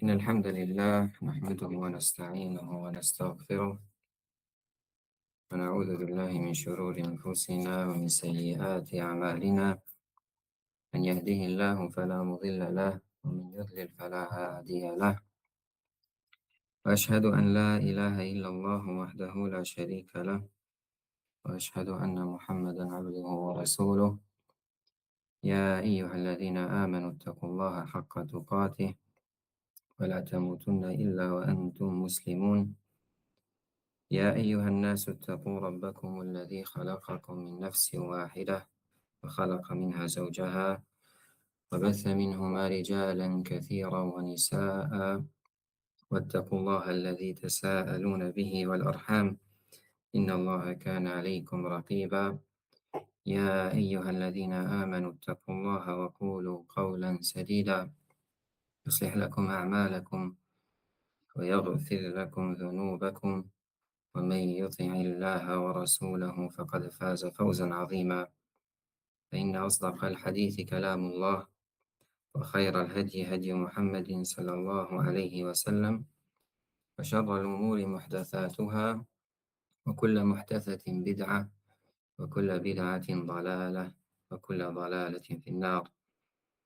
إن الحمد لله نحمده ونستعينه ونستغفره ونعوذ بالله من شرور أنفسنا ومن سيئات أعمالنا. من يهده الله فلا مضل له ومن يضلل فلا هادي له. وأشهد أن لا إله إلا الله وحده لا شريك له، وأشهد أن محمدا عبده ورسوله. يا أيها الذين آمنوا اتقوا الله حق تقاته ولا تموتن إلا وأنتم مسلمون. يا أيها الناس اتقوا ربكم الذي خلقكم من نفس واحدة وخلق منها زوجها وبث منهما رجالا كثيرا ونساء، واتقوا الله الذي تساءلون به والأرحام إن الله كان عليكم رقيبا. يا أيها الذين آمنوا اتقوا الله وقولوا قولا سديدا يصلح لكم أعمالكم ويغفر لكم ذنوبكم، ومن يطع الله ورسوله فقد فاز فوزا عظيما. فإن أصدق الحديث كلام الله، وخير الهدي هدي محمد صلى الله عليه وسلم، وشر الأمور محدثاتها، وكل محدثة بدعة، وكل بدعة ضلالة، وكل ضلالة في النار.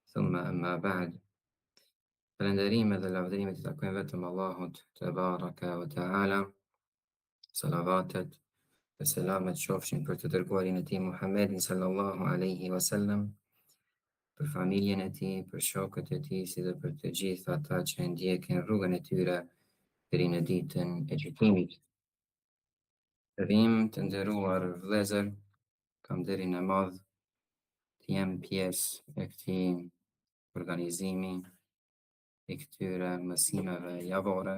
ثم أما بعد، فلندريم ذا العظيمة تكون vetëm Allahut Tebaraka wa Ta'ala. Salavatet dhe selamet qofshin për të dërguarin e tij Muhammedin sallallahu alaihi wasallam, për familjen e tij, për shokët e tij, si dhe për të gjithë ata që ndjekin rrugën e tyre deri në ditën e gjykimit. Rrim të nderuar vëllezër, kam dërin e madh të jem pjesë e këtij organizimi, i këtyre mësimeve javore,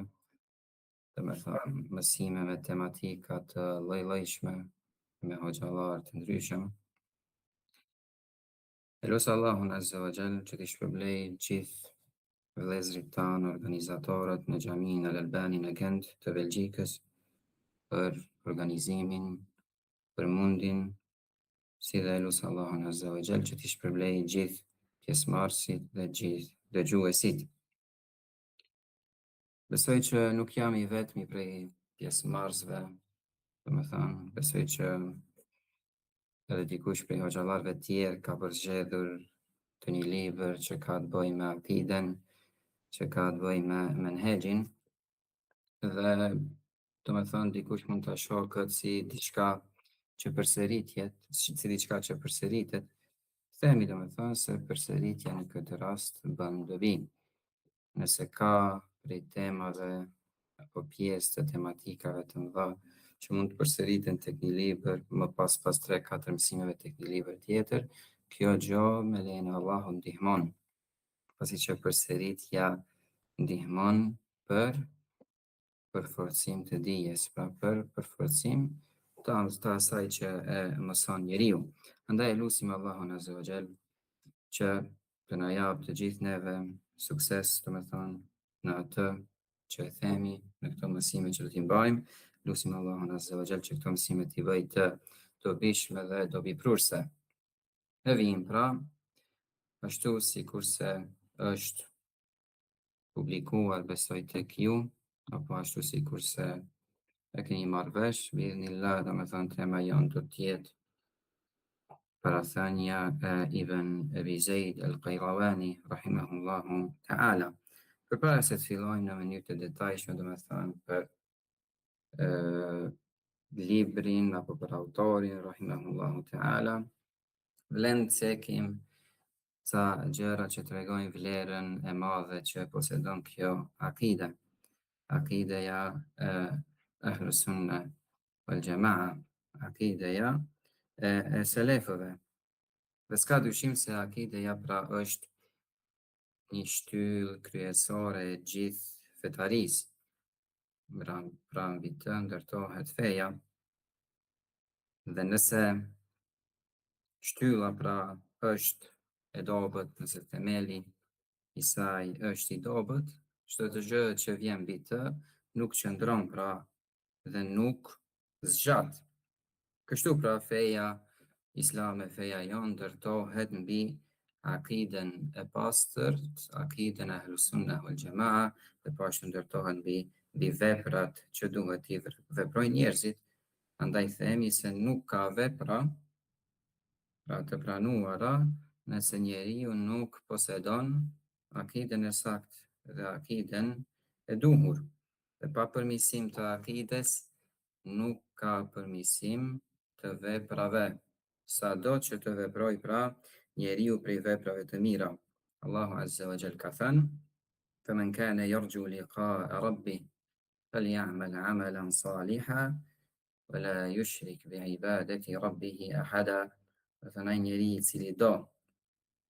dhe me thënë mësime me tematika të lloj-llojshme, me hoxhallar të ndryshëm. Elusa Allahun Azza wa Jall që t'i shpërblej gjithë vëllezërit tanë, organizatorët në Xhaminë Al Albani në Gent të Belgjikës për organizimin, për mundin, si dhe elusa Allahun Azza wa Jall që t'i shpërblej gjithë pjesëmarrësit dhe gjithë dëgjuesit. Besoj që nuk jam i vetmi prej pjesëmarrësve, domethënë besoj që edhe dikush prej hoxhallarëve tjerë ka përzgjedhur të një libër që ka të bëjë me akiden, që ka të bëjë me menhexhin, dhe domethënë dikush mund ta shohë këtë si diçka që përsëritet, themi domethënë se përsëritja në këtë rast bën dobi. Nëse ka prej temave apo pjesë të tematikave të mëdha që mund të përsëriten tek një libër, më pas 3-4 mësimeve tek një libër tjetër, kjo gjë me lejen e Allahut ndihmon, pasi që përsëritja ndihmon për përforcim të dijes, pra për përforcim të asaj që e mëson njeriu. Andaj lutim Allahun Azza wa Jall që të na japë të gjithë neve sukses, domethënë në atë që e themi, në këto mësime që do t'i mbajmë. Lutim Allahun Azza wa Jall që këto mësime t'i bëj të dobishme dhe dobiprurse. E vijmë pra, ashtu sikurse është publikuar besoj tek ju, apo ashtu sikurse e keni marrë vesh, biidhnillah, domethënë tema jonë do të jetë parathënia e Ibn Abi Zeid al-Qayrawani rahimahullahu ta'ala. Përpara se të fillojmë në mënyrë të detajshme, domethënë për librin apo për autorin rahimahullahu ta'ala, vlen të cekim ca gjëra që tregojnë vlerën e madhe që posedon kjo akide. Akideja e Ahlus Sunna wal Jamaa, akideja e selefëve. Dhe s'ka dyshim se akideja pra është një shtyllë kryesore e gjithë fetarisë. Pra mbi të ndërtohet feja, dhe nëse shtylla pra është e dobët, nëse themeli i saj është i dobët, çdo të gjë që vjen mbi të nuk qëndron pra dhe nuk zgjat. Kështu pra feja islame, feja jonë ndërtohet mbi akiden e pastërt, akiden e Ahlus Sunnah wal Jamaa, dhe pashtu ndërtohen mbi veprat që duhet t'i veprojnë njerëzit. Andaj themi se nuk ka vepra, pra të pranuara, nëse njeriu nuk posedon akiden e saktë dhe akiden e duhur. Dhe pa përmirësim të akides, nuk ka përmirësim të veprave. Sado që të veproj pra njeriu prej veprave të mira. Allahu Azza wa Jall ka thënë: "Faman kana yarju liqa'a rabbih falya'mal 'amalan salihan wa la yushrik bi'ibadati rabbih ahada." Do thënë ai njeri i cili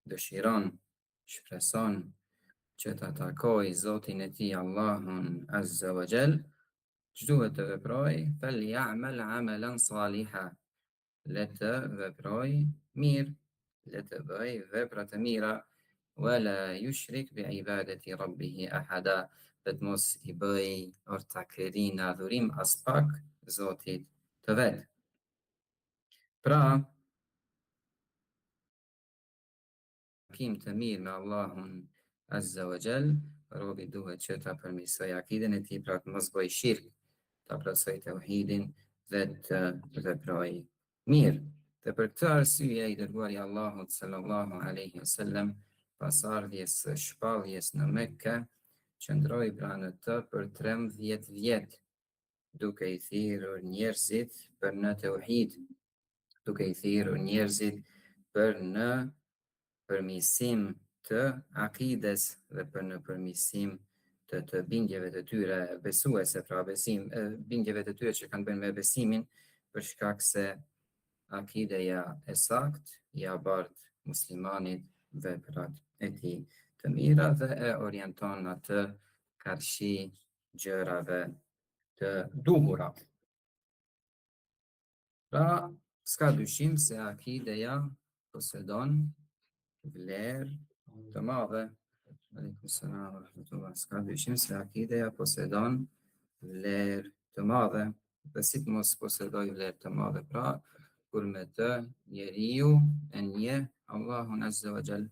dëshiron, shpreson që të takoj Zotin e tij Allahun Azza wa Jall, ç'duhet të veproj? Falya'mal 'amalan salihan. Le të veproj mirë, le të bëj vepra të mira, wala yushrik bi ibadati rabbih ahada, dhe të mos i bëj ortakëri në adhurim as pak Zotit të vet. Pra, takim të mirë me Allahun Azza wa Jall, robi duhet që ta përmirësoj akiden e tij, pra të mos bëj shirk, ta plotësoj tauhidin dhe të veproj mirë. Dhe për këtë arsye i dërguari i Allahut sallallahu alaihi wasallam, pas ardhjes së shpalljes në Mekë, qëndroi pranë të për 13 vjet, duke i thirrur njerëzit për në tauhid, duke i thirrur njerëzit për në përmirësim të akides dhe për në përmirësim të bindjeve të tyre besuese, pra bindjeve të tyre që kanë bën me besimin, për shkak se akideja e sakt ja bart muslimanit veprat e tij të mira dhe e orienton atë karshi gjërave të duhura. Pra, s'ka dyshim se akideja posedon vlerë të madhe. S'ka dyshim se akideja posedon vlerë të madhe. Dhe si të mos posedoj vlerë të madhe? Pra, kur me të njeriu e njeh Allahun Azza wa Jall,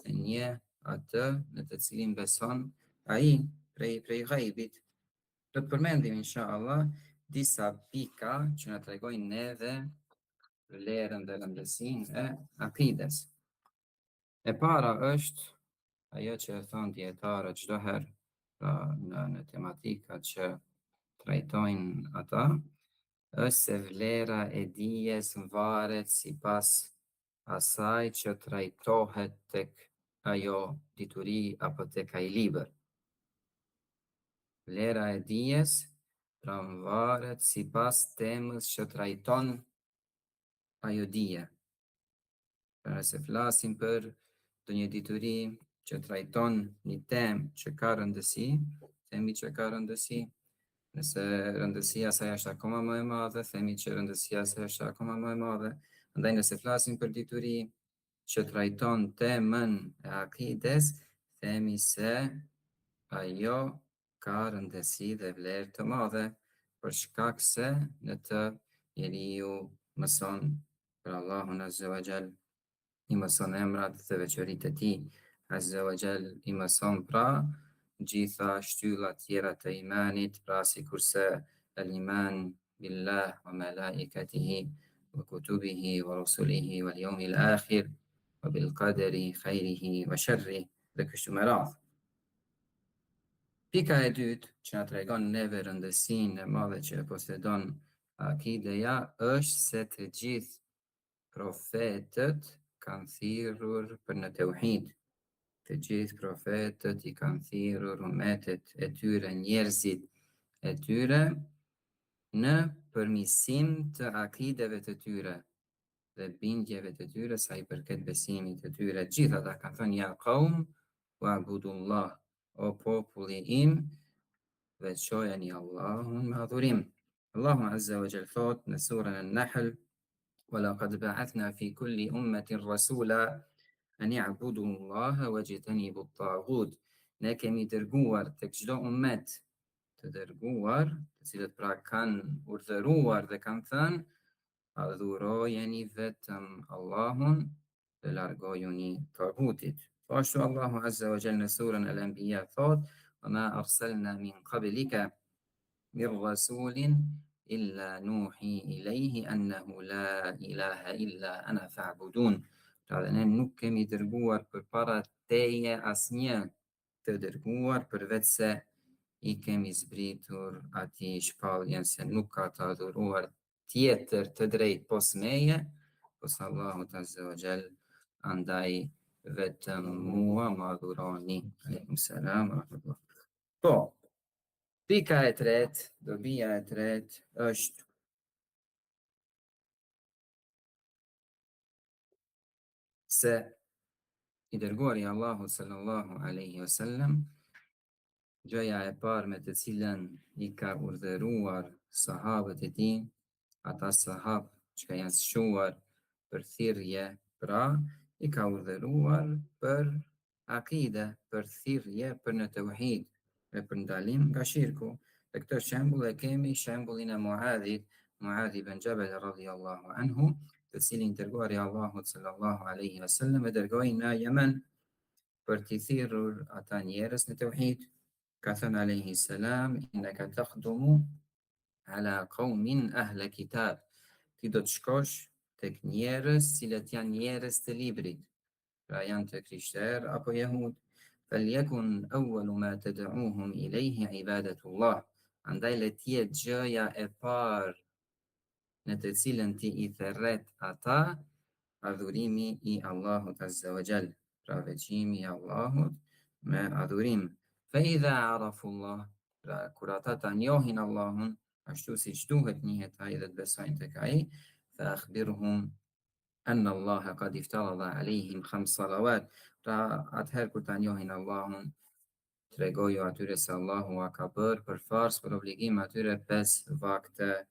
e njeh atë në të cilin beson ai prej ghaibit. Do të përmendim inshallah disa pika që na tregojnë neve vlerën dhe rëndësinë e akides. E para është ajo që e thonë dietarët çdo herë, pra në tematikat që trajtojnë ata, është se vlera e dijes varet sipas asaj që trajtohet tek ajo dituri apo tek ai libër. Vlera e dijes pra varet sipas temës që trajton ajo dije. Pra nëse flasim për ndonjë dituri që trajton një temë që ka rëndësi, themi që ka rëndësi. Nëse rëndësia saj është akoma më e madhe, themi që rëndësia saj është akoma më e madhe. Andaj nëse flasim për dituri që trajton temën e akides, themi se ajo ka rëndësi dhe vlerë të madhe, për shkak se në të njeriu mëson për Allahun Azza wa Jall, i mëson emrat dhe veçoritë e tij. Azza wa Jall i mëson pra gjitha shtyllat tjera të imanit, pra sikurse al-iman billah wa malaikatihi wa kutubihi wa rusulihi wal yawmil akhir wa bil qadari khairihi wa sharrihi, dhe kështu me radhë. Pika e dytë që na tregon neve rëndësinë e madhe që e posedon akideja është se të gjithë profetët kanë thirrur për në tauhid. Të gjithë profetët i kanë thirrur umetet e tyre, njerëzit e tyre, në përmirësim të akideve të tyre dhe bindjeve të tyre sa i përket besimit të tyre. Gjithë ata kanë thënë ja qaum wa'budullah, o populli im, veçojeni Allahun me adhurim. Allahu Azza wa Jall thot në surën An-Nahl: "Walaqad ba'athna fi kulli ummatin rasula an i'budu Allaha wajtanibu at-taghut." Ne kemi dërguar tek çdo ummet të dërguar, të cilët pra kanë urdhëruar dhe kanë thënë adhurojeni vetëm Allahun dhe largojuni tagutit. Po ashtu Allahu Azza wa Jalla në surën Al-Anbiya thot: "Wa ma arsalna min qablika min rasulin illa nuhi ilayhi annahu la ilaha illa ana fa'budun." Pra dhe ne nuk kemi dërguar përpara teje asnjë të dërguar përveç se i kemi zbritur ati shpalljen se nuk ka të adhuruar tjetër të drejt pos meje, pos Allahut Azza wa Jall, andaj vetëm mua më adhuroni. Aleikum salam wa rahmatullah. Po, pika e tretë, dobia e tretë është se i dërguari Allahu sallallahu alaihi wasallam, gjëja e parë me të cilën i ka urdhëruar sahabët e tij, ata sahabë që ka janë shuar për thirrje, pra i ka urdhëruar për akide, për thirrje, për në tauhid, dhe për ndalim nga shirku. Dhe këtë shembull e kemi shembullin e Muadhit, Muadh ibn Jabal radhiyallahu anhu, të cilin dërguari Allahut sallallahu alaihi wasallam e dërgoi në Yemen për t'i thirrur ata njerëz në tauhid. Ka thënë alayhi salam: "Innaka takhdumu ala qaumin ahla kitab." Ti do të shkosh tek njerëz cilët janë njerëz të librit, pra janë të krishterë apo jehud. "Falyakun awwalu ma tad'uhum ilayhi ibadatullah." Andaj le të jetë gjëja e parë në të cilën ti i thërret ata, adhurimi i Allahut Azza wa Jall, pra veçimi i Allahut me adhurim. Fa idha arafu Allah, pra kur ata ta njohin Allahun ashtu si duhet njihet ai dhe të besojnë tek ai, fa akhbirhum anna Allah qad iftarada alehim 5 salawat, pra atëherë kur ta njohin Allahun, tregoju atyre se Allahu a ka bërë për fars, për obligim atyre 5 vakte,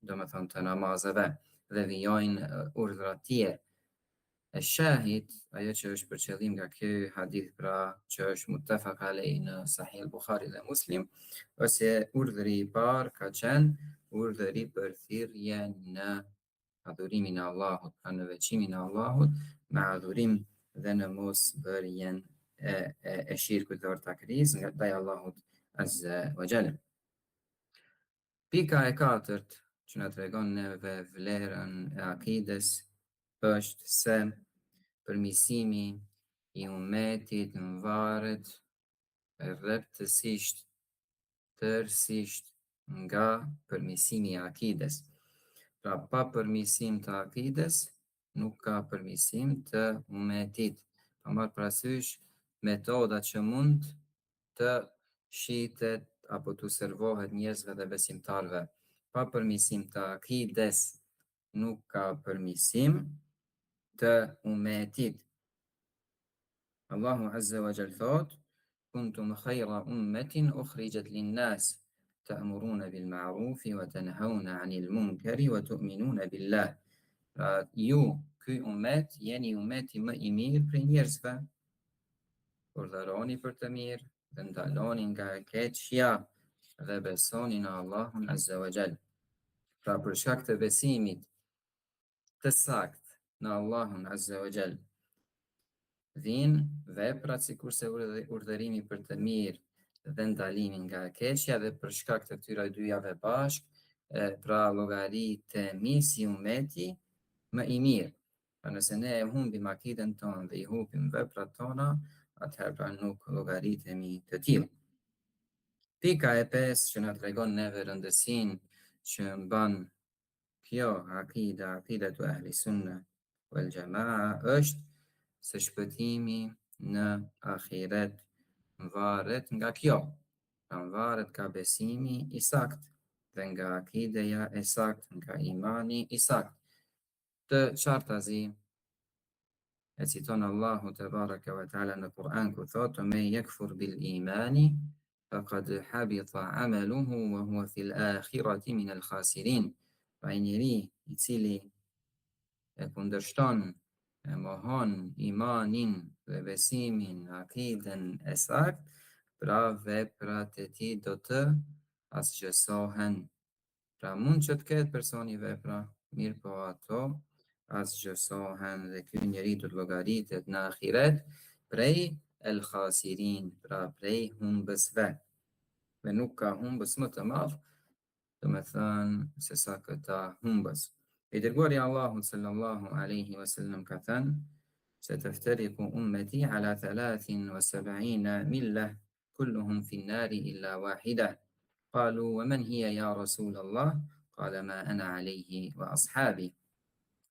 do me thonë të namazeve, dhe vijojnë urdhra tjerë. E shahid, ajo që është për qëllim nga ky hadith, pra që është muttafaq alej në Sahih Buhari dhe Muslim, ose urdhri i parë ka qenë urdhri për thirrje në adhurimin e Allahut, pra në veçimin e Allahut me adhurim dhe në mos bërjen e shirkut dhe ortakërisë nga ndaj Allahut Azza wa Jalla. Pika e katërt që na tregon neve vlerën e akides është se përmirësimi i ummetit varet rreptësisht, tërësisht nga përmirësimi i akides. Pra pa përmirësim të akides, nuk ka përmirësim të ummetit. Pa marrë parasysh metoda që mund të shitet apo të servohet njerëzve dhe besimtarve. Pa përmirësim të akides, nuk ka përmirësim të ummetit. Allahu Azza wa Jall thot: "Kuntum khayra ummatin ukhrijat lin-nas ta'muruna bil ma'rufi wa tanhauna 'anil munkari wa tu'minuna billah." Pra ju, ky ummet, jeni ummeti më i mirë prej njerëzve. Urdhëroni për të mirë dhe ndaloni nga e keqja dhe besoni në Allahun Azza wa Jall. Pra për shkak të besimit të sakt në Allahun Azza wa Jall, vinë veprat sikurse urdhërimi për të mirë dhe ndalimi nga e keqja, dhe për shkak të këtyre dyjave bashk, pra llogaritemi si ummeti më i mirë. Pra nëse ne e humbim akiden tonë dhe i humbim veprat tona, atëherë pra nuk llogaritemi të tillë. Pika e 5 që na tregon neve rëndësinë që mban kjo akida të ahli sunna wal jamaa është se shpëtimi në ahiret varet nga kjo. Pra varet nga besimi i sakt dhe nga akideja e sakt, nga imani i sakt. Të qartazi e citon Allahu te baraka wa taala në Kur'an ku thotë: "Me yakfur bil imani faqad habita amaluhu wa huwa fil akhirati min al khasirin." Pra njeri i cili e kundërshton, e mohon imanin dhe besimin, akiden e sakt, pra veprat e tij do të asgjësohen. Pra mund që të ketë personi vepra, mirë po ato asgjësohen dhe ky njeri do të llogaritet në ahiret prej el khasirin, pra prej humbësve. Dhe nuk ka humbës më të madh, do me thënë se sa këta humbës. I dërguari Allahu sallallahu alaihi wasallam ka thënë se teftariqu ummeti ala 73 milla kulluhum fi an-nari illa wahida. Qalu wa man hiya ya Rasul Allah? Qala ma ana alayhi wa ashabi.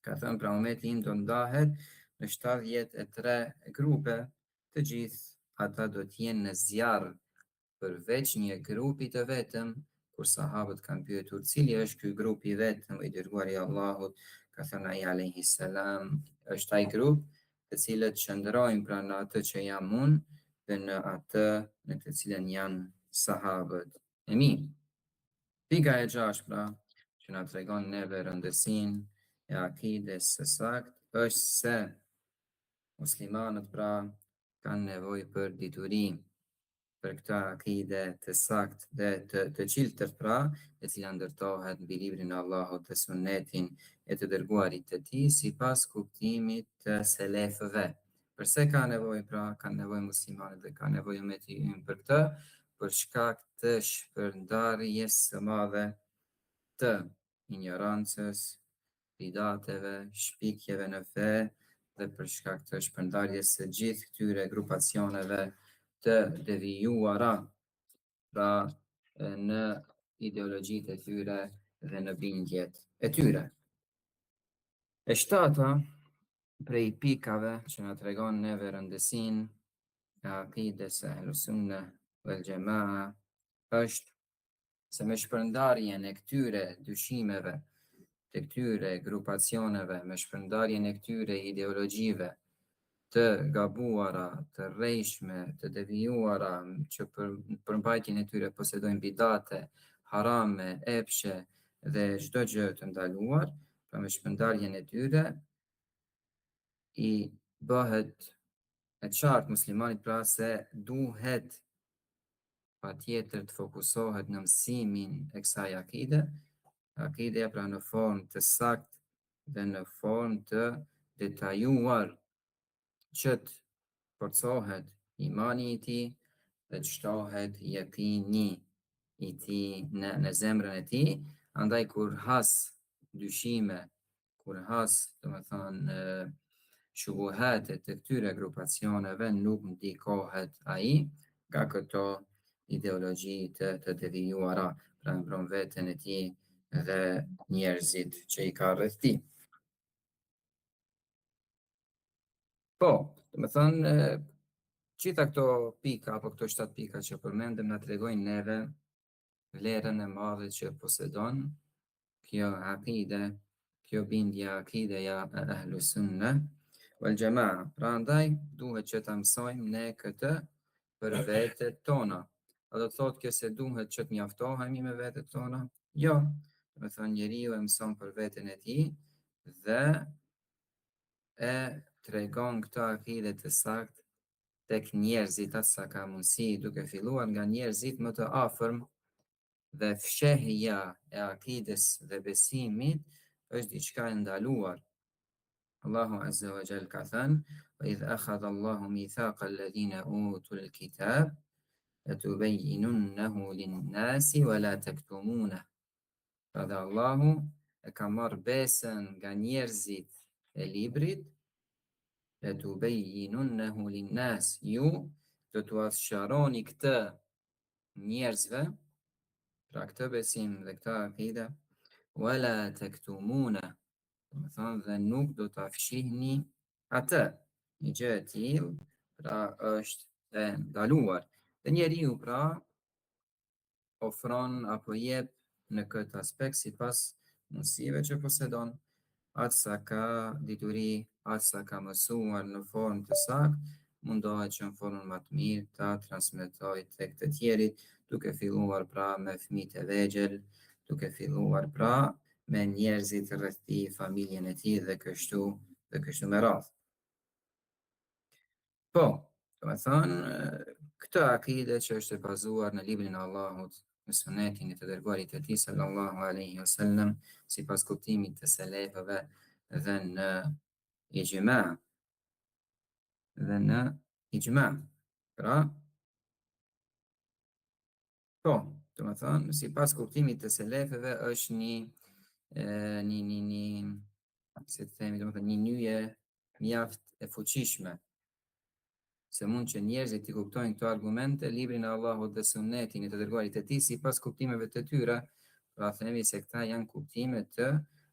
Ka thënë pra ummeti im do ndahet në 73 grupe, të gjithë ata do të jenë në zjarr, përveç një grupi të vetëm. Kur sahabët kanë pyetur cili është ky grup i vetëm, i dërguari i Allahut ka thënë ai alayhi salam, është ai grup të cilët qëndrojnë pra në atë që jam unë dhe në atë në të cilën janë sahabët e mi. Pika e gjashtë pra që na tregon neve rëndësinë e akides së saktë është se muslimanët pra kanë nevojë për dituri, për këtë akide të saktë dhe të qiltër pra, e cila ndërtohet mbi librin e Allahut dhe sunetin e të dërguarit të tij sipas kuptimit të selefëve. Përse ka nevojë pra, kanë nevojë muslimanët dhe ka nevojë ummeti ynë për këtë, për shkak të shpërndarjes së madhe të ignorancës, bidateve, shpikjeve në fe dhe për shkak të shpërndarjes së gjithë këtyre grupacioneve të devijuara pra në ideologjitë e tyre dhe në bindjet e tyre. E shtata prej pikave që na tregon neve rëndësinë e akides së Ahlus Sunne wal Jamaa është se me shpërndarjen e këtyre dyshimeve, të këtyre grupacioneve, me shpërndarjen e këtyre ideologjive të gabuara, të rrejshme, të devijuara, që për mbajtjen e tyre posedojnë bidate, harame, epshe dhe çdo gjë të ndaluar, pra me shpërndarjen e tyre i bëhet e qartë muslimanit pra se duhet patjetër të fokusohet në mësimin e kësaj akide, akideja pra në formë të saktë dhe në formë të detajuar që të forcohet imani i tij dhe të shtohet yaqini i tij në zemrën e tij. Andaj kur has dyshime, kur has, domethënë shubuhate të këtyre grupacioneve, nuk ndikohet ai nga këto ideologji të devijuara, pra mbron veten e tij dhe njerëzit që i ka rreth tij. Po, domethënë gjitha këto pika apo këto 7 pika që përmendëm na tregojnë neve vlerën e madhe që posedon kjo akide, kjo bindje akideja e Ahlus Sunne wal Jamaa. Prandaj duhet që ta mësojmë ne këtë për vetët tona. A do të thotë kjo se duhet që të mjaftohemi me vetët tona? Jo, do të thonë njeriu e mëson për veten e tij dhe e tregon këtë akide të saktë tek njerëzit atë sa ka mundësi, duke filluar nga njerëzit më të afërm, dhe fshehja e akides dhe besimit është diçka e ndaluar. Allahu Azza wa Jall ka thënë: "Wa idh akhadha Allahu mithaqa alladhina utul kitab latubayyinunnahu lin-nasi wa la taktumunah." Pra dhe Allahu e ka marrë besën nga njerëzit e librit, latubayyinunnahu lin-nas, ju do t'u sqaroni këtë njerëzve, pra këtë besim dhe këtë akide, wala taktumuna, do të thonë dhe nuk do ta fshihni atë. Një gjë e tillë pra është e ndaluar. Dhe njeriu pra ofron apo jep në këtë aspekt sipas mundësive që posedon, atë sa ka dituri, atë sa ka mësuar në formë të saktë, mundohet që në formën më të mirë ta transmetoj tek të tjerit, duke filluar pra me fëmijët e vegjël, duke filluar pra me njerëzit rreth tij, familjen e tij dhe kështu me radhë. Po, do të thonë, këtë akide që është e bazuar në librin e Allahut, në sunetin e të dërguarit të tij sallallahu alaihi wasallam, sipas kuptimit të selefëve, dhe në ijma, dhe në ijma. Pra, po, të më thonë, si pas kuptimit të selefeve është një, si të themi, do të thënë, një nyje mjaft e fuqishme, se mund që njerëzit të kuptojnë këto argumente, librin e Allahut dhe sunetin e të dërguarit e tij sipas kuptimeve të tyre, pra themi se këta janë kuptime të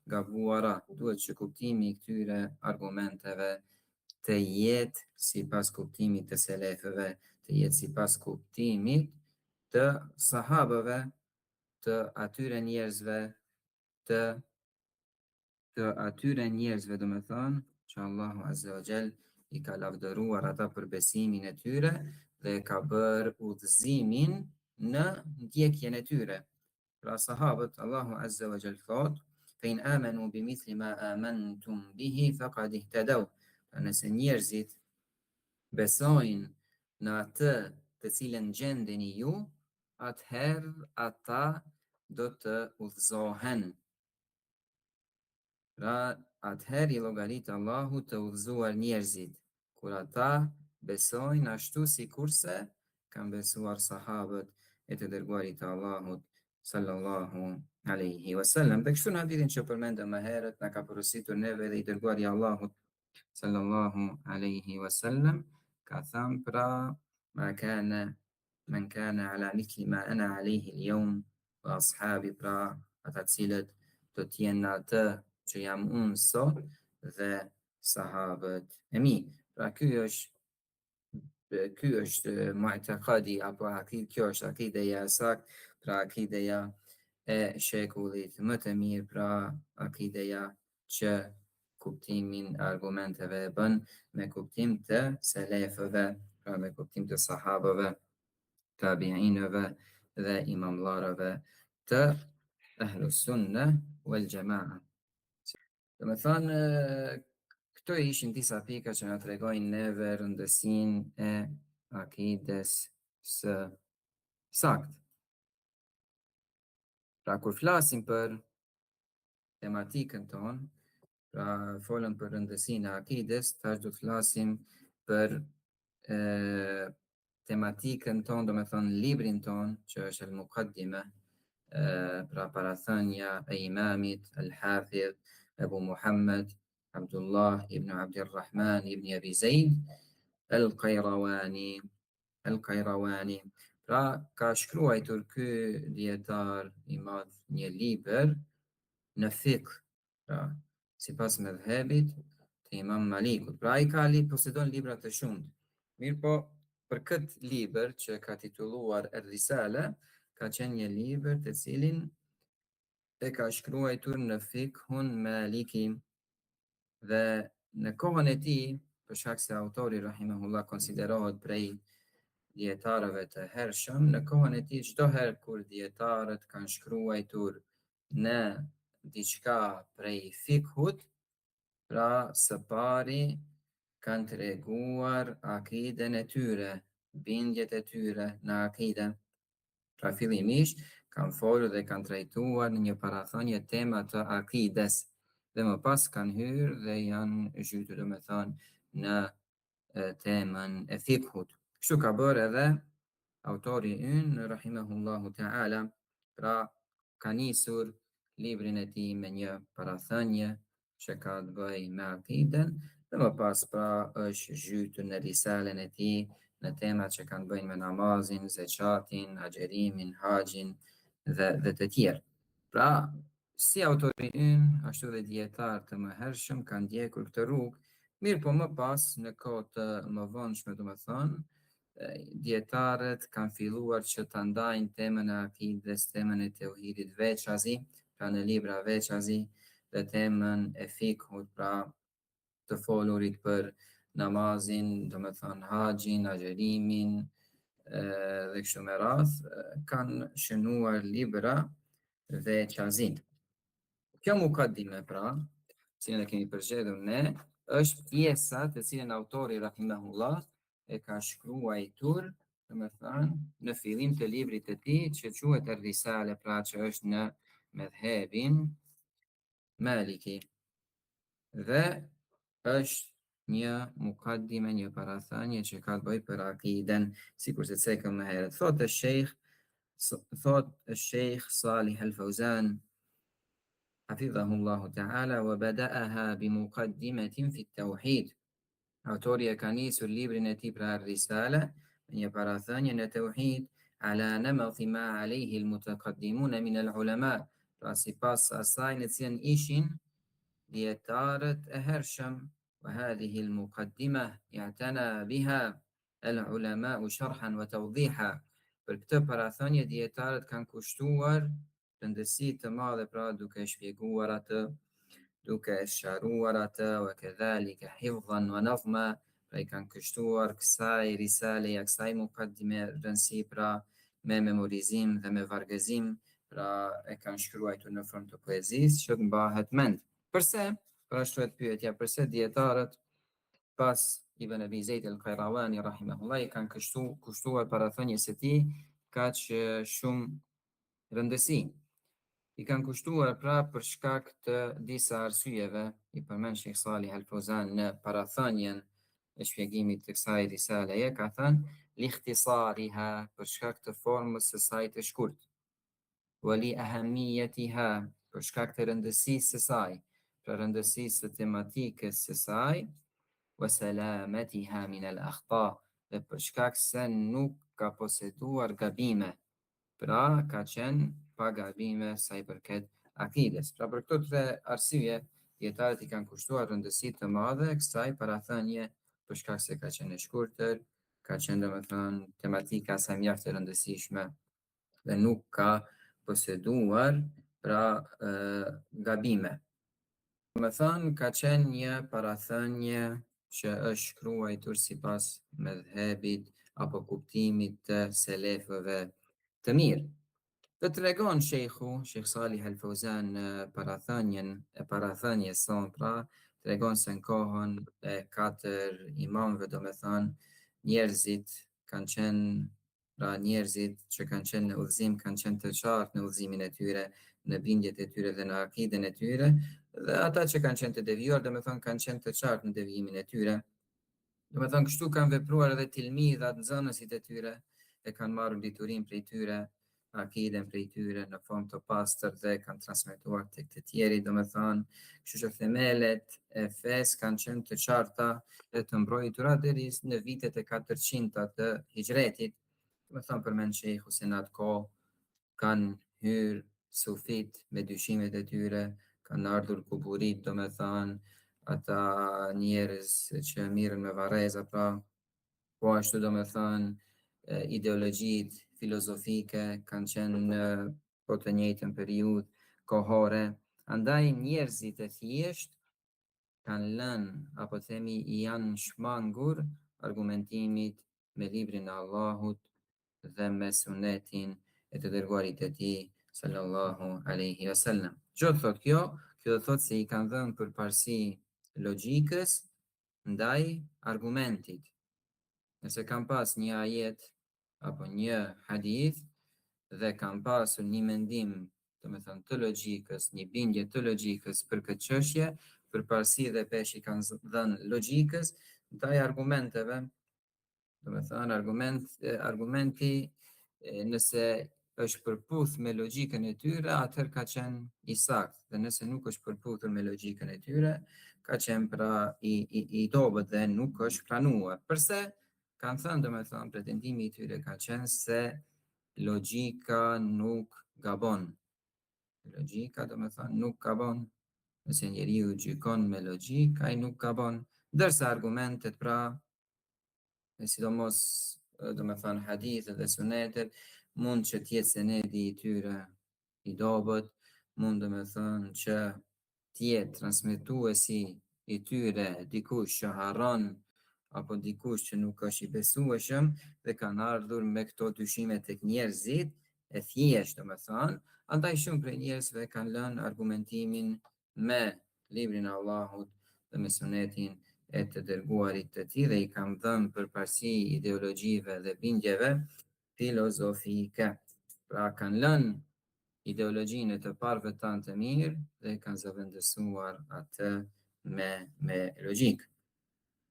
gabuara. Duhet që kuptimi i këtyre argumenteve të jetë sipas kuptimit të selefëve, të jetë sipas kuptimit të sahabëve, të atyre njerëzve të do me thonë, që Allahu Azza wa Jall i ka lavdëruar ata për besimin e tyre dhe ka bërë udhëzimin në ndjekjen e tyre. Pra sahabët, Allahu Azza wa Jall thot, fe in amanu bimithli ma amantum bihi faqad ihtadaw. Pra nëse njerëzit besojnë në atë të cilën gjendeni ju, atëherë ata do të udhëzohen. Pra, atëherë i llogarit Allahu të udhëzuar njerëzit, kur ata besojnë ashtu si kurse kanë besuar sahabët e të dërguarit të Allahut, sallallahu alaihi wasallam. Dhe kështu në hadithin që përmendëm më herët, na ka porositur neve dhe i dërguari i Allahut, sallallahu alaihi wasallam, ka thënë pra, ma kana men kana ala mithli ma ana alaihi al-yawm wa ashabi, pra ata cilët do të jenë atë që jam unë sot dhe sahabët e mi. Pra ky është mu'taqadi apo kjo është akideja e saktë, pra akideja e shekullit më të mirë, pra akideja që kuptimin e argumenteve e bën me kuptim të selefëve, pra me kuptim të sahabëve, tabiinëve dhe imamllarëve të ahlus sunne wal jamaa. Dhe me thënë, këto ishin disa pika që nga tregojnë neve rëndësin e akides së sakt. Pra, kur flasim për tematikën tonë, pra folëm për rëndësin e akides, tash do të flasim për tematikën tonë, do me thënë librin tonë, që është el-Muqaddime, pra parathënia e imamit, el-Hafidh, Ebu Muhammed, Abdullah ibn Abdirrahman ibn Abi Zaid el-Qayrawani. Pra, ka shkruajtur ky dietar i madh një libër në fiqh, pra, sipas mëdhëbit të Imam Malikut. Pra, ai ka posedon libra të shumtë. Mirë po, për këtë libër që ka titulluar Er-Risale, ka qenë një libër të cilin e ka shkruajtur në fiqhun maliki dhe në kohën e tij, për shkak se autori rahimahullah konsiderohet prej dietarëve të hershëm, në kohën e tij çdo herë kur dietarët kanë shkruajtur në diçka prej fiqhut, pra së pari kanë treguar akiden e tyre, bindjet e tyre në akide. Pra fillimisht kanë folur dhe kanë trajtuar në një parathonje tema të akides dhe më pas kanë hyrë dhe janë zhytur, do me thonë, në temën e fiqhut. Kështu ka bërë edhe autori ynë, rahimahullahu ta'ala, pra ka nisur librin e tij me një parathënie që ka të bëjë me akiden dhe më pas pra është zhytur në risalen e tij në temat që kanë bëjnë me namazin, zeqatin, agjerimin, haxhin dhe të tjerë. Pra, si autori ynë, ashtu dhe dietar të mëhershëm kanë ndjekur këtë rrugë, mirë po më pas në kohë të mëvonshme, do të thonë, dietarët kanë filluar që ta ndajnë temën e akides, temën e tauhidit veçazi, pra në libra veçazi, dhe temën e fiqhut, pra të folurit për namazin, do me thonë haxhin, agjerimin dhe kështu me radh, kanë shënuar libra veçazi. Kjo mukaddime pra, cilën e kemi përgjedhur ne, është pjesa të cilën autori rahimahullah e ka shkruajtur, do me thënë, në fillim të librit të tij që quhet Er-Risale, pra që është në medhhebin Maliki. dhe është një mukaddime, një parathënie që ka të bëjë për akiden, sikur se cekëm më herët. Thotë Sheikh Salih Al-Fawzan حفظه الله تعالى وبدأها بمقدمة في التوحيد. Autori e ka nisur librin e tij pra Risala me një parathënie në tauhid ala namathi ma alayhi almutaqaddimun min alulama, pra sipas asaj në cilën ishin dietarët e hershëm. Wa hadhihi almuqaddima i'tana biha alulama sharhan wa tawdiha. Për këtë parathënie dietarët kanë kushtuar rëndësi të madhe pra duke shpjeguar atë, duke e sqaruar atë, wa kadhalika hifdhan wa nazma, pra i kanë kështuar kësaj risale, ja kësaj mukaddime rëndësi pra me memorizim dhe me vargëzim, pra e kanë shkruajtur në formë të poezisë që të mbahet mend. Përse? Pra shtohet pyetja, përse dietarët pas Ibn Abi Zeid al-Qayrawani rahimahullah i kanë kushtuar parathënies së tij kaq shumë rëndësi. I kanë kushtuar pra për shkak të disa arsyeve, i përmend Sheikh Salih Al-Fawzan në parathënien e shpjegimit të kësaj risaleje, ka thënë lihtisariha, për shkak të formës së saj të shkurt, wali ahamiyatiha, për shkak të rëndësisë së saj, për rëndësisë së tematikës së saj, wa salamatiha min al-akhta, dhe për shkak se nuk ka poseduar gabime, pra ka qenë pa gabime sa i përket akides. Pra për këto tre arsye, dietarët i kanë kushtuar rëndësi të madhe kësaj parathënie për shkak se ka qenë e shkurtër, ka qenë domethënë tematika sa mjaft e rëndësishme dhe nuk ka poseduar pra gabime. Domethënë ka qenë një parathënie që është shkruar sipas medhhebit apo kuptimit të selefëve të mirë. Dhe të regon Sheikh Salih Al-Fawzan në parathënies son, pra të regon se në kohën e 4 imamëve, do me thënë, njerëzit kanë qenë, pra njerëzit që kanë qenë në udhëzim, kanë qenë të qartë në udhëzimin e tyre, në bindjet e tyre dhe në akiden e tyre, dhe ata që kanë qenë të devijuar, do me thënë, kanë qenë të qartë në devijimin e tyre. Do me thënë, kështu kanë vepruar edhe tilmidhat, nxënësit e tyre, e kanë marrë diturin prej tyre, akiden prej tyre në formë të pastër dhe kanë transmetuar tek të tjerë, domethënë, kështu që themelet e fesë kanë qenë të qarta dhe të mbrojtura deri në vitet e 400 të Hijretit. Domethënë përmend Sheikhu se në atë kohë kanë hyrë sufit me dyshimet e tyre, kanë ardhur kuburit, domethënë, ata njerëz që mirën me varreza, pra po ashtu domethënë ideologjit filozofike kanë qenë në po të njëjtën periudhë kohore. Andaj njerëzit e thjesht kanë lënë, apo themi janë shmangur argumentimit me librin e Allahut dhe me sunetin e të dërguarit e tij sallallahu alaihi wasallam. Ço thot kjo? Kjo do thot se i kanë dhënë përparësi logjikës ndaj argumentit. Nëse kam pas një ajet apo një hadith dhe kam pasur një mendim, do me thënë, të logjikës, një bindje të logjikës për këtë çështje, përparësi dhe pesh i kanë dhënë logjikës ndaj argumenteve, do me thënë, argumenti nëse është përputh me logjikën e tyre, atëherë ka qenë i saktë, dhe nëse nuk është përputhur me logjikën e tyre, ka qenë pra i dobët dhe nuk është pranuar. Përse? Kanë thënë, do me thënë, pretendimi i tyre ka qenë se logjika nuk gabon. Logjika, do me thënë, nuk gabon. Nëse njeriu gjykon me logjikë, ai nuk gabon. Ndërsa argumentet, pra, sidomos, do me thënë, hadithet dhe sunetet, mund që tjetë senedi i tyre i dobët, mund do me thënë që tjetë transmetuesi i tyre dikush që harron apo dikush që nuk është i besueshëm dhe kanë ardhur me këto dyshime tek njerëzit e thjesht, do me thënë, andaj shumë prej njerëzve kanë lënë argumentimin me librin e Allahut dhe me sunetin e të dërguarit të tij dhe i kanë dhënë përparësi ideologjive dhe bindjeve filozofike. Pra kanë lënë ideologjinë e të parëve tanë të mirë dhe kanë zëvendësuar atë me logjik.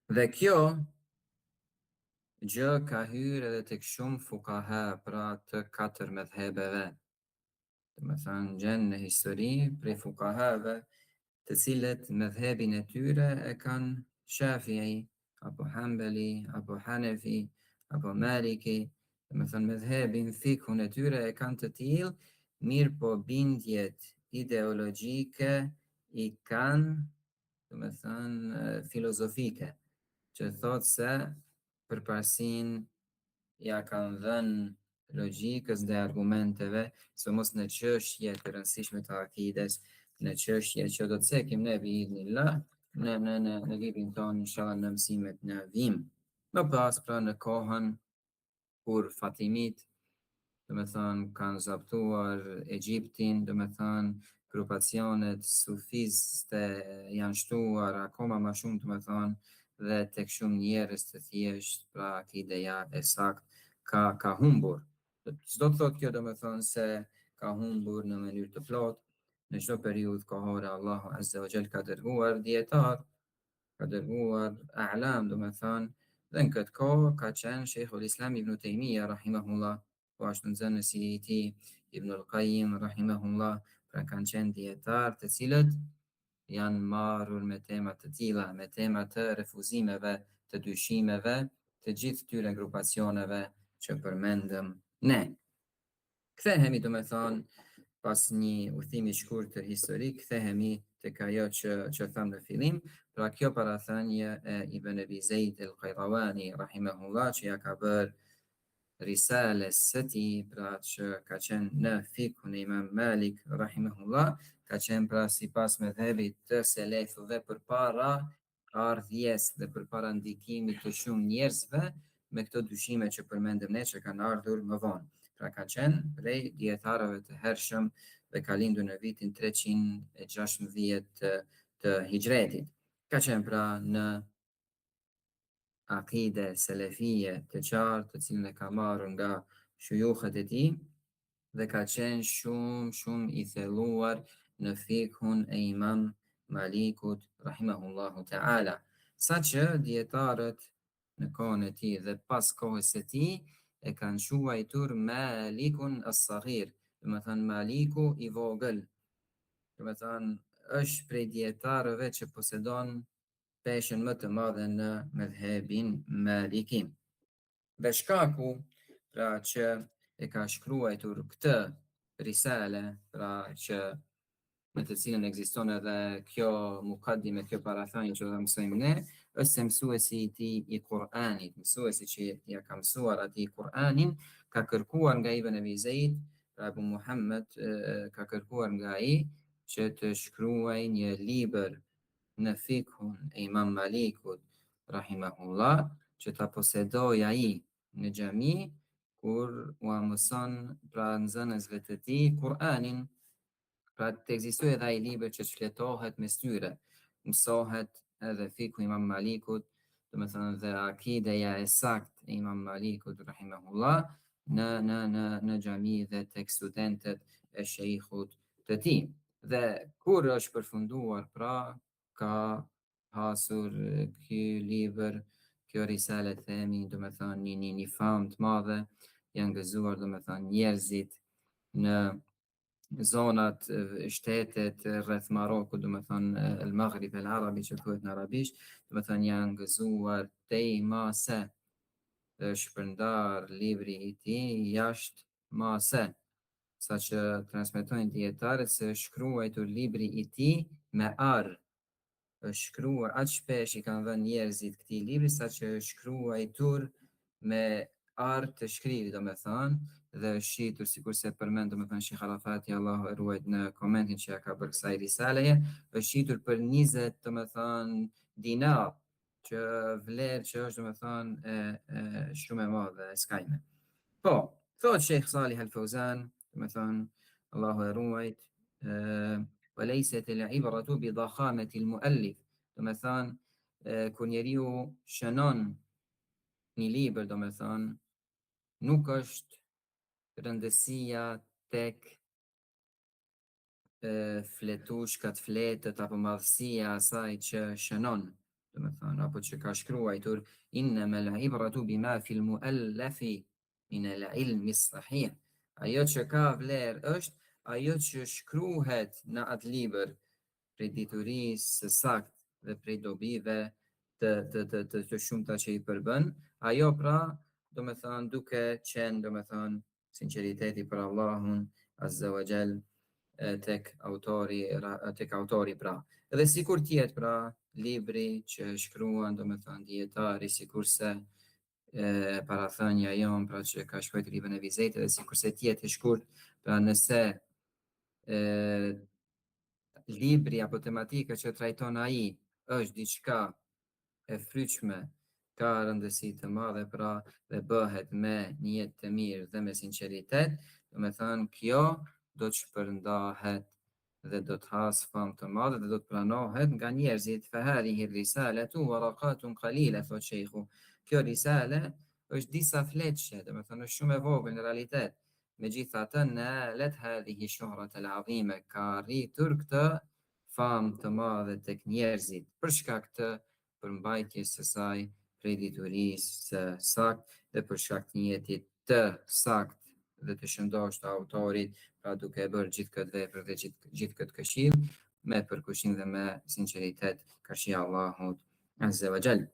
Dhe kjo gjë ka hyrë edhe tek shumë fukaha, pra të katër medhebeve. Do të thënë gjenë në histori prej fukahave të cilët medhebin e tyre e kanë Shafi'i, apo Hanbali, apo Hanefi, apo Maliki. Do të thënë medhebin, fikun e tyre e kanë të tillë, mirë po bindjet ideologjike i kanë, do të thënë filozofike, që thotë se përparsin ja kanë dhënë logjikës dhe argumenteve, së mos në çështje të rëndësishme të akides, në çështje që do të cekim ne biidhnillah në librin tonë, inshallah, në mësimet në vim. Më pas, pra, në kohën kur Fatimit, do me thënë, kanë zaptuar Egjiptin, do me thënë, grupacionet sufiste janë shtuar akoma ma shumë, do me thënë, dhe tek shumë njerëz të thjesht, pra akideja e sakt ka humbur. S'do të thotë kjo, do me thënë, se ka humbur në mënyrë të plotë. Në çdo periudhë kohore Allahu Azza wa Jall ka dërguar dietar, ka dërguar a'lam, do me thënë, dhe në këtë kohë ka qenë Sheikhul Islam Ibn Taymija rahimahullah, po ashtu nxënësi i tij Ibn al-Qayyim rahimahullah, pra kanë qenë dietar të cilët janë marrur me tema të tilla, me tema të refuzimeve, të dyshimeve, të gjithë këtyre grupacioneve që përmendëm ne. Kthehemi, do me thonë, pas një udhimi të shkurtër historik, kthehemi tek ajo që thamë në fillim, pra kjo parathënie e Ibn Abi Zeid el-Qayrawani rahimahullah, që ja ka bërë risales së tij, pra që ka qenë në fikun e Imam Malik rahimahullah, ka qenë pra sipas medhebit të selefëve përpara ardhjes dhe përpara ndikimit të shumë njerëzve me këto dyshime që përmendëm ne, që kanë ardhur më vonë. Pra ka qenë prej dietarëve të hershëm dhe ka lindur në vitin 316 të hijretit. Ka qenë pra në akide selefie të qartë, të cilën e ka marrë nga shujuhet e tij, dhe ka qenë shumë i thelluar në fikun e Imam Malikut rahimahullahu ta'ala, sa që dietarët në kohën e tij dhe pas kohës së tij e kanë quajtur Malikun as-Saghir, do të thënë Maliku i vogël. Do të thënë është prej dietarëve që posedon peshën më të madhe në medhebin Maliki. Dhe shkaku, pra që e ka shkruar këtë risale, pra që me të cilën ekziston edhe kjo mukaddime, kjo parathënie që do mësojmë ne, është se mësuesi i tij i Kur'anit, mësuesi që ja ka mësuar atij Kur'anin, ka kërkuar nga Ibn Abi Zeid, pra Abu Muhammad, ka kërkuar nga ai që të shkruajë një libër në fikun e Imam Malikut rahimahullah, që ta posedoj ai në xhami kur u mëson pra nxënësve të tij Kur'anin. Pra të ekzistojë edhe ai libër që shfletohet mes tyre, mësohet edhe fiku i Imam Malikut, do të thënë dhe akideja e saktë e Imam Malikut rahimahullah në xhami dhe tek studentët e shejkhut të tij. Dhe kur është përfunduar, pra ka pasur ky libër, kjo risale themi, do të thënë një famë të madhe, janë gëzuar, do të thënë, njerëzit në zonat, shtetet rreth Marokut, do të thënë El Maghrib El Arabi, që thuhet në arabisht, do të thënë janë gëzuar tej mase, është shpërndar libri i tij jashtë mase, sa që transmetojnë dietarët se është shkruar libri i tij me ar, është shkruar aq shpesh i kanë dhënë njerëzit këtij libri, sa që është shkruar me ar të shkrirë, do me thënë, dhe është shitur, sikur se përmend, do me thënë, Sheikh Arafati, Allahu e ruajt, në komentin që ja ka bërë kësaj risaleje, është shitur për 20, do me thënë, dinar, që vlerë që është, do me thënë, shumë e madhe, e skajme. Po, thot Sheikh Salih Al Fauzan, do me thënë, Allahu e ruajt, وليست العبرة بضخامة المؤلف، do me thënë, kur njeriu shënon një libër, do me thënë, nuk është rëndësia tek fletushkat, fletët apo madhësia asaj që shënon, do me thënë, apo që ka shkruajtur innama al-ibratu bima fil muallafi min al-ilmi sahih. Ajo që ka vlerë është ajo që shkruhet në atë libër prej diturisë së saktë dhe prej dobive të shumta që i përbën. Ajo pra, do me thënë, duke qenë, do me thënë, sinceriteti për Allahun Azza wa Jall tek autori pra. Edhe sikur tjetë pra libri që shkruan, do me thënë, dietari, sikurse parathënia jon pra që ka shkruar librin e Vizejt, edhe sikurse tjetë i shkurt, pra nëse libri apo tematika që trajton ai është diçka e fryqme, ka rëndësi të madhe pra dhe bëhet me një jetë të mirë dhe me sinqeritet, do me thënë kjo do të shpërndahet dhe do të hasë famë të madhe dhe do të pranohet nga njerëzit. Fahadihi risalatu waraqatun qalila, thot shejhu. Kjo risale është disa fletëshe, do me thënë është shumë e vogël në realitet. Megjithatë nalet hadhihi shuhrat al-azime, ka rritur këtë famë të madhe tek njerëzit për shkak të përmbajtjes së saj prej diturisë së saktë dhe për shkak të një jeti të saktë dhe të shëndosh të autorit, pra duke bërë gjithë këtë vepër dhe gjithë këtë këshill me përkushtim dhe me sinqeritet karshi Allahut Azza wa Jall.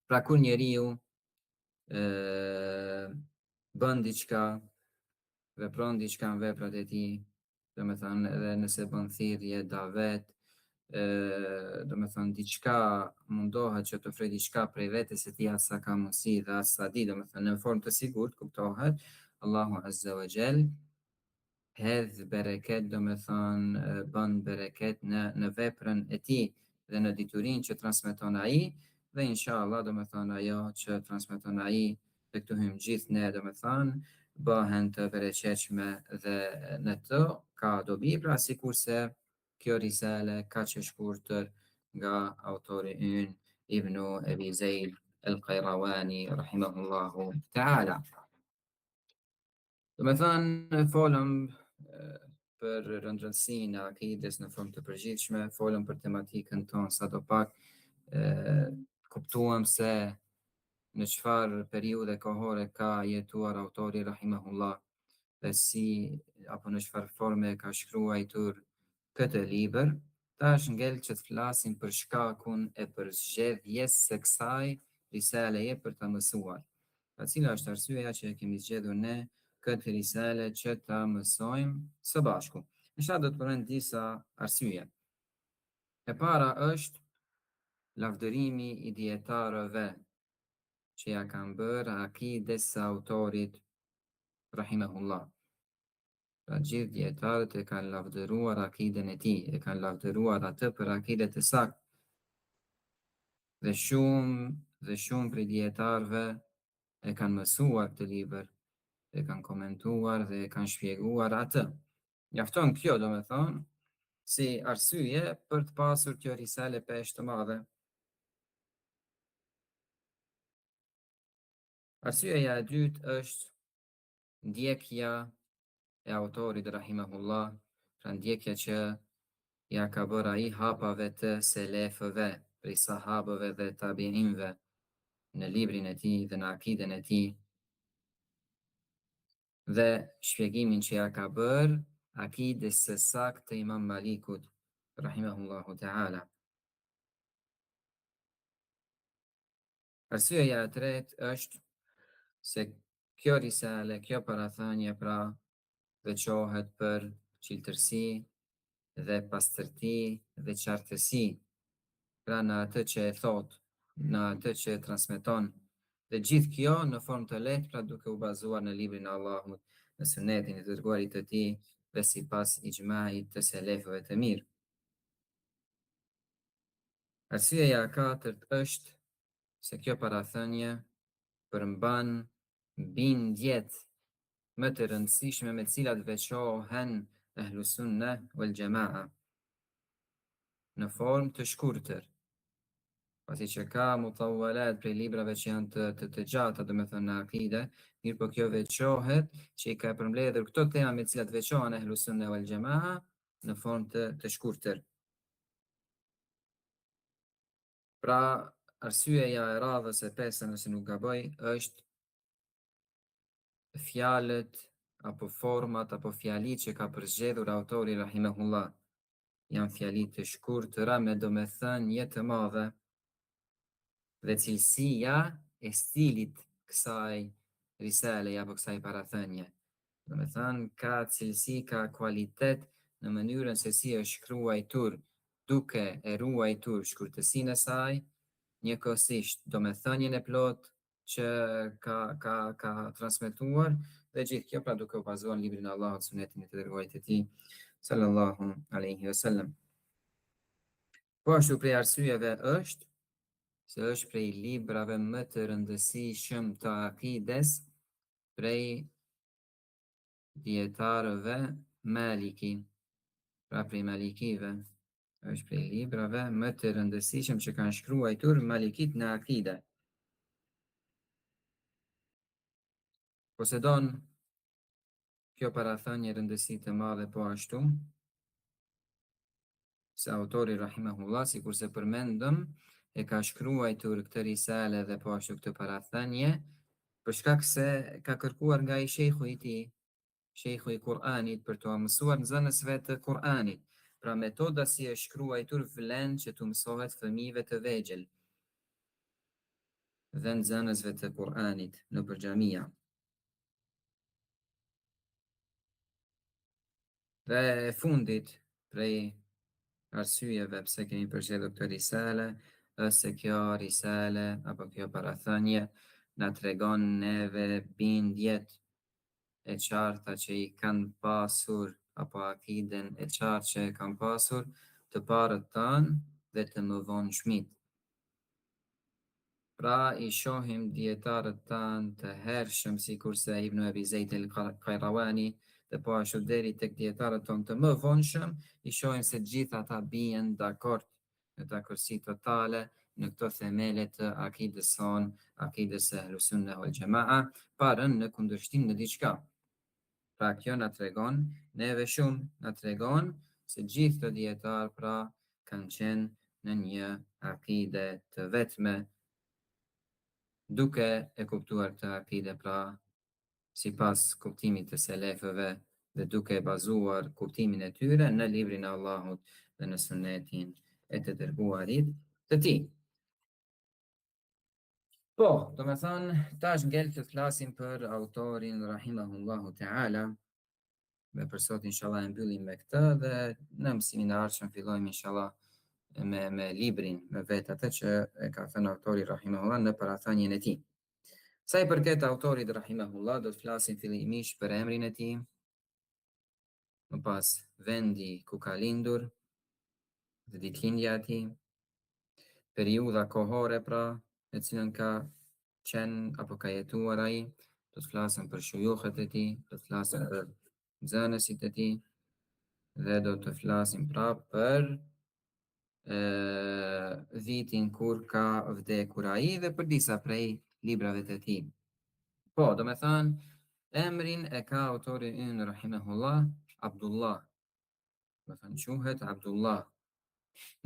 Pra kur njeriu bën diçka, vepron diçka në veprat e tij, do me thënë edhe nëse bën thirrje, davet, do me thënë diçka mundohet që të ofrojë diçka prej vetes së tij as sa ka mundësi dhe as sa di, do me thënë në formë të sigurt, kuptohet, Allahu Azza wa Jall hedh bereket, do me thënë bën bereket në veprën e tij dhe në diturinë që transmeton ai, dhe inshallah do me thënë ajo që transmeton ai dhe këtu hym gjithë ne, do me thënë bëhen të bereqeshme dhe në të ka dobi, pra sikurse kjo risale ka që shkurtër nga autori ynë Ibnu Ebi Zeid el-Qayrawani rahimahullahu ta'ala. Do me thënë folëm për rëndësinë e akides në formë të përgjithshme, folëm për tematikën tonë sa do pak, kuptuam se në çfarë periudhe kohore ka jetuar autori rahimahullah dhe si apo në çfarë forme ka shkruar këtë libër. Tash ngel që të flasim për shkakun e përzgjedhjes së kësaj risaleje për ta mësuar. Pra cila është arsyeja që e kemi zgjedhur ne këtë risale që ta mësojmë së bashku. Inshallah do të përmend disa arsye. E para është lavdërimi i dietarëve që ja kanë bërë akides së autorit rahimahullah. Pra gjithë dietarët e kanë lavdëruar akiden e tij, e kanë lavdëruar atë për akidet e saktë. Dhe shumë prej dietarëve e kanë mësuar këtë libër, e kanë komentuar dhe e kanë shpjeguar atë. Mjafton kjo, do me thonë, si arsye për të pasur kjo risale peshë të madhe. Arsyeja e dytë është ndjekja e autorit rahimahullah, pra ndjekja që ja ka bërë ai hapave të selefëve, prej sahabëve dhe tabiinëve në librin e tij dhe në akiden e tij, dhe shpjegimin që ja ka bërë akides së saktë të Imam Malikut rahimahullahu ta'ala. Arsyeja e tretë është se kjo risale, kjo parathënie pra veçohet për qiltërsi dhe pastërti dhe qartësi, pra në atë që e thot, në atë që e transmeton, dhe gjithë kjo në formë të lehtë, pra duke u bazuar në librin e Allahut, në sunetin e dërguarit të tij dhe sipas ixhmait të selefëve të mirë. Arsyeja e katërt është se kjo parathënie përmban bindjet më të rëndësishme me cilat veçohen Ahlus Sunnah wal Jamaa në formë të shkurtër, pasi që ka mutawwalat prej librave që janë të gjata, do me thënë në akide, mirë po kjo veçohet që i ka përmbledhur këto tema me cilat veçohen Ahlus Sunnah wal Jamaa në formë të shkurtër. Pra, arsyeja e radhës e pesë, nëse nuk gaboj, është fjalët apo format apo fjalit që ka përzgjedhur autori rahimahullah. Janë fjalit të shkurtëra me domethënie të madhe dhe cilësia e stilit kësaj risale apo kësaj parathënie. Domethënë ka cilësi, ka kualitet në mënyrën se si është shkruajtur duke e ruajtur shkurtësinë e saj, njëkohësisht domethënien e plot që ka transmetuar dhe gjithë kjo pra duke u bazuar në librin e Allahut, sunetin e të dërguarit të tij sallallahu alaihi wasallam. Po ashtu prej arsyeve është se është prej librave më të rëndësishëm të akides prej dietarëve Maliki, pra prej Malikive. Është prej librave më të rëndësishëm që kanë shkruar Malikit në akide. Posedon kjo parathënie rëndësi të madhe po ashtu se autori rahimahullah, sikurse përmendëm, e ka shkruar këtë risale dhe po ashtu këtë parathënie për shkak se ka kërkuar nga i shejhu i tij, shejhu i Kur'anit, për t'u mësuar nxënësve të Kur'anit. Pra metoda si e shkruar vlen që t'u mësohet fëmijëve të vegjël dhe nxënësve të Kur'anit nëpër xhamia. Dhe e fundit prej arsyeve pse kemi përzgjedhur këtë risale, është se kjo risale apo kjo parathënie na tregon neve bindjet e qarta që i kanë pasur apo akiden e qartë që e kanë pasur të parët tanë dhe të mëvonshmit. Pra i shohim dietarët tanë të hershëm sikurse Ibn Abi Zeid el-Qayrawani dhe po ashtu deri tek dietarët tonë të mëvonshëm, i shohim se gjithë ata bien dakord në dakordsi totale në këto themele të akides son, akides e Ahlus Sunnah wal Jamaa, pa rënë në kundërshtim në diçka. Pra kjo na tregon neve shumë, na tregon se gjithë të dietarë pra kanë qenë në një akide të vetme, duke e kuptuar këtë akide pra sipas kuptimit të selefëve dhe duke e bazuar kuptimin e tyre në librin e Allahut dhe në sunetin e të dërguarit të tij. Po, do me thënë, tash ngell të flasim për autorin rahimahullahu ta'ala, dhe për sot inshallah e mbyllim me këtë dhe në mësimin e ardhshëm fillojmë inshallah me librin, me vetë atë që e ka thënë autori rahimahullah në parathënien e tij. Sa i përket autorit rahimahullah, do të flasim fillimisht për emrin e tij, më pas vendi ku ka lindur dhe ditëlindja e tij, periudha kohore pra në cilën ka qenë apo ka jetuar ai, do të flasim për shujuhet e tij, do të flasim për nxënësit e tij dhe do të flasim pra për vitin kur ka vdekur ai dhe për disa prej librave të tij. Po, do me thënë, emrin e ka autori ynë rahimahullah Abdullah. Do me thënë quhet Abdullah.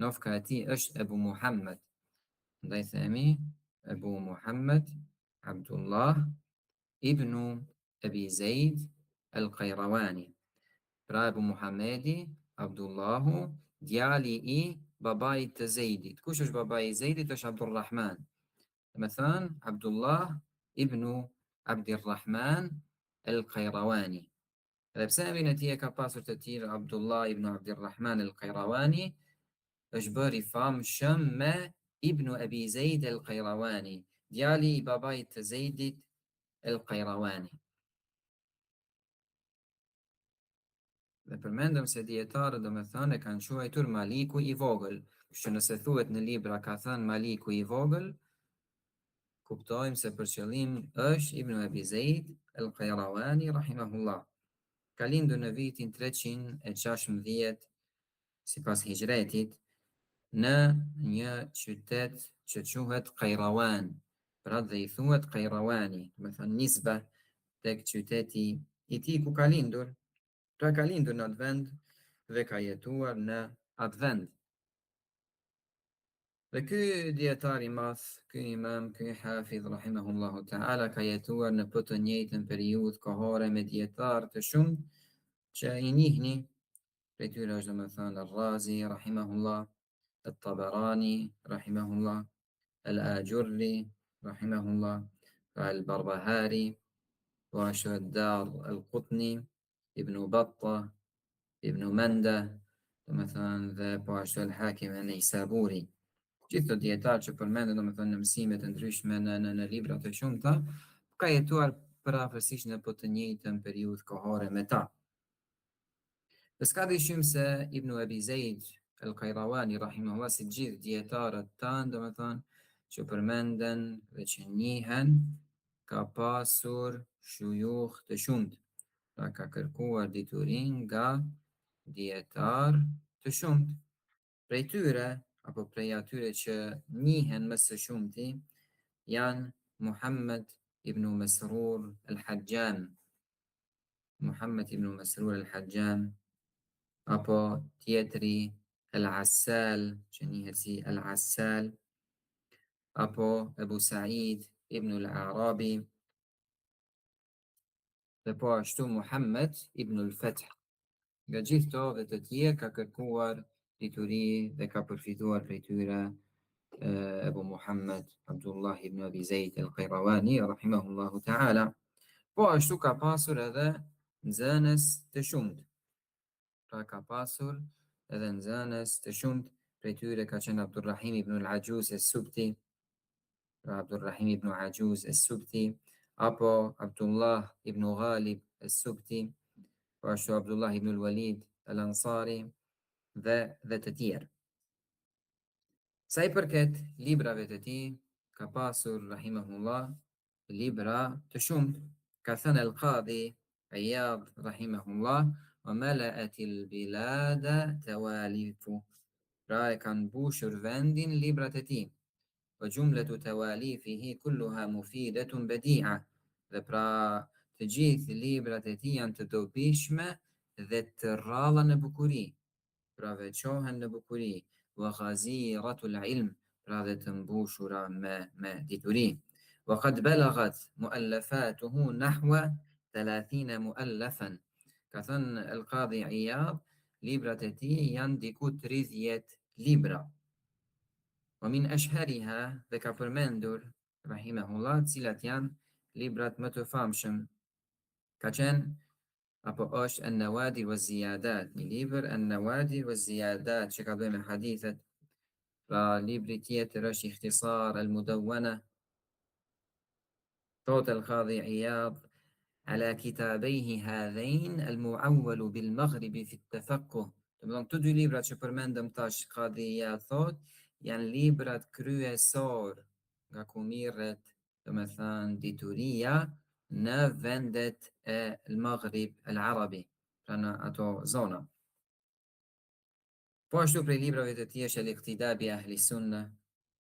Nofka e tij është Ebu Muhammed. Ndaj themi Ebu Muhammed Abdullah ibnu Abi Zeid el-Qayrawani. Pra Ebu Muhammedi Abdullahu, djali i babait të Zeidit. Kush është babai i Zeidit? Është Abdulrahman. Do me thënë Abdullah ibnu Abdirrahman el-Qayrawani. Dhe pse emrin e tij e ka pasur të tillë Abdullah ibn Abdirrahman el-Qayrawani, është bërë i famshëm me Ibn Abi Zeid el-Qayrawani, djali i babait të Zeidit el-Qayrawani. Dhe përmendëm se dietarët do me thënë e kanë quajtur Maliku i vogël, që nëse thuhet në libra ka thënë Maliku i vogël, kuptojmë se për qëllim është Ibn Abi Zeid el-Qayrawani rahimahullah. Ka lindur në vitin 316 sipas hijretit në një qytet që quhet Qayrawan. Pra dhe i thuhet Qayrawani, do me thënë nisbe tek qyteti i tij ku ka lindur. Pra ka lindur në atë vend dhe ka jetuar në atë vend. Dhe ky dietar i madh, ky imam, ky hafidh rahimahullahu ta'ala ka jetuar në të njëjtën periudhë kohore me dietar të shumë që i njihni. Prej tyre është domethënë Ar-Razi rahimahullah, At-Tabarani rahimahullah, Al-Ajurri rahimahullah, Al-Barbahari, وأشهر الدار القطني ابن بطة ابن مندة مثلا dhe po ashtu al-Hakim an-Naisaburi. Gjithë të dietarë që përmenden domethënë në mësime të ndryshme në libra të shumta, ka jetuar parafërsisht në të njëjtën periudhë kohore me ta. Dhe s'ka dyshim se Ibn Abi Zeid al-Qayrawani rahimahullah si gjithë dietarët tanë domethënë që përmenden dhe që njihen ka pasur shujukh të shumtë, pra ka kërkuar diturin nga dietar të shumtë. Prej tyre, apo prej atyre që njihen më së shumti, janë Muhammed ibn Masrur al-Hajjam, Muhammed ibn Masrur al-Hajjam, apo tjetri al-Assal, që njihet si al-Assal, apo Abu Sa'id ibn al-Arabi, dhe po ashtu Muhammed ibn al-Fath. Nga gjithë këto dhe të tjerë ka kërkuar dituri dhe ka përfituar prej tyre Abu Muhammed Abdullah ibn Abi Zeid al-Qayrawani rahimahullahu ta'ala. Po ashtu ka pasur edhe nxënës të shumtë. Pra ka pasur edhe nxënës të shumtë, prej tyre ka qenë Abdurrahim ibn al-Ajuz as-Subti, Abdurrahim ibn Ajuz as-Subti, apo Abdullah ibn Ghalib as-Subti, po ashtu Abdullah ibn al-Walid al-Ansari dhe të tjerë. Sa i përket librave të tij, ka pasur rahimahullah libra të shumtë. Ka thënë al-Qadhi Iyad rahimahullah, wa mala'at al-bilada tawalifu. Pra e kanë mbushur vendin librat e tij. Wa jumlatu tawalifihi kulluha mufidatun badi'a. Dhe pra të gjithë librat e tij janë të dobishme dhe të rralla në bukuri. Pra veçohen në bukuri, wa ghaziratul ilm, pra dhe të mbushura me dituri. Wa qad balagat muallafatuhu nahwa 30 muallafan. Ka thënë al-Qadhi Iyad, librat e tij janë diku 30 libra. Wa min ashhariha, dhe ka përmendur rahimahullah cilat janë librat më të famshëm. Ka qenë apo është an-Nawadir wa Ziyadat, një libër an-Nawadir wa Ziyadat që ka bëjë me hadithet. Pra libri tjetër është Ikhtisar al-Mudawwana. Thot al-Qadhi Iyad, ala kitabejhi hadhain al-muawwalu bil-Maghribi fi at-tafaqquh. Domethënë këto dy libra që përmendëm tash, Qadhi Iyad thot, janë librat kryesor nga ku mirret domethënë dituria në vendet e al-Maghrib al-Arabi, pra në ato zona. Po ashtu prej librave të tij është al-Iqtida bi ahli sunna,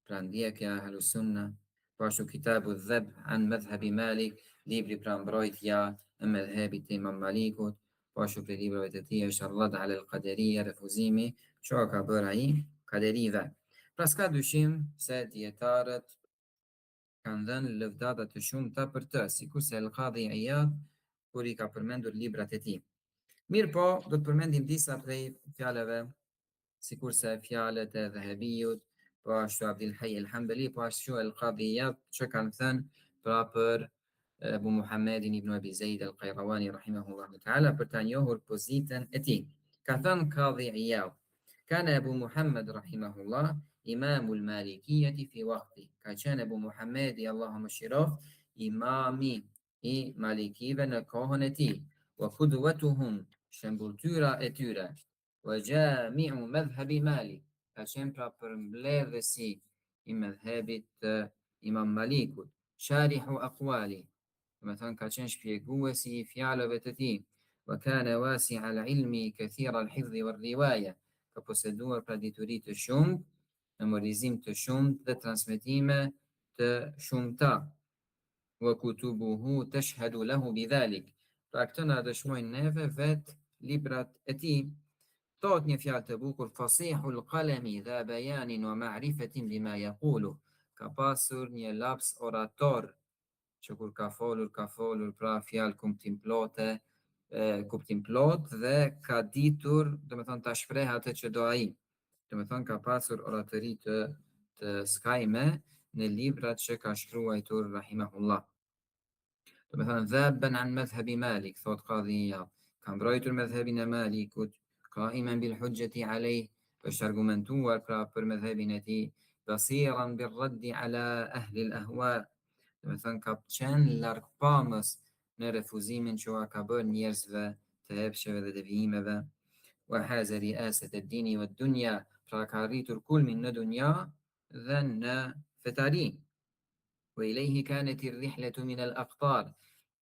pra ndjekja e ahli sunna. Po ashtu Kitabu Dhab an madhhabi Malik, libri pra mbrojtja e medhhebit të Imam Malikut. Po ashtu prej librave të tij është Ar-Radd ala al-Qadariyya, refuzimi çka ka bërë ai kaderive. Pra s'ka dyshim se dietarët kanë dhënë lëvdata të shumta për të, sikurse al-Qadhi Iyad kur i ka përmendur librat e tij. Mirë po, do të përmendim disa prej fjalëve, sikurse fjalët e Dhahabijut, po ashtu Abdul Hayy al-Hanbali, po ashtu al-Qadhi Iyad që kanë thënë pra për Abu Muhammedin ibn Abi Zeid al-Qayrawani rahimahullahu ta'ala për ta njohur pozitën e tij. Ka thënë Qadhi Iyad, kana Abu Muhammad rahimahullah imamu al-Malikiyyati fi waqti. Ka qenë Abu Muhammedi Allahu mëshiroft imami i Malikive në kohën e tij. Wa qudwatuhum, shembulltyra e tyre. Wa jami'u madhhabi Malik, ka qenë pra përmbledhësi i madhhabit të Imam Malikut. Sharihu aqwali, do të thonë ka qenë shpjeguesi i fjalëve të tij. Wa kana wasi'a al-ilmi kathira al-hifdhi war-riwaya, ka poseduar pra dituri të shumtë, memorizim të shumtë dhe transmetime të shumta. Wa kutubuhu tashhadu lahu bidhalik, pra këto na dëshmojnë neve vet librat e tij. thot një fjalë të bukur, fasihul qalami dha bayanin wa ma'rifatin bima yaqulu, ka pasur një laps orator që kur ka folur pra fjalë kuptim plot dhe ka ditur, do të thonë ta shpreh atë që do ai. Do të thonë ka pasur oratëri të skajme në librat që ka shkruar rahimahullah. Do të thonë dhaban an madhhabi Malik, thot Qadhi, ka mbrojtur madhhabin e Malikut, qaiman bil hujjati alayh, është argumentuar pra për madhhabin e tij, basiran bil raddi ala ahli al ahwa, do të thënë ka qenë largpamës në refuzimin që ua ka bërë njerëzve të epsheve dhe devijimeve, wa haza riasat ad-dini wa ad-dunya, pra ka arritur kulmin në dunja dhe në fetari. Wa ilayhi kanat ar-rihlatu min al-aqtar,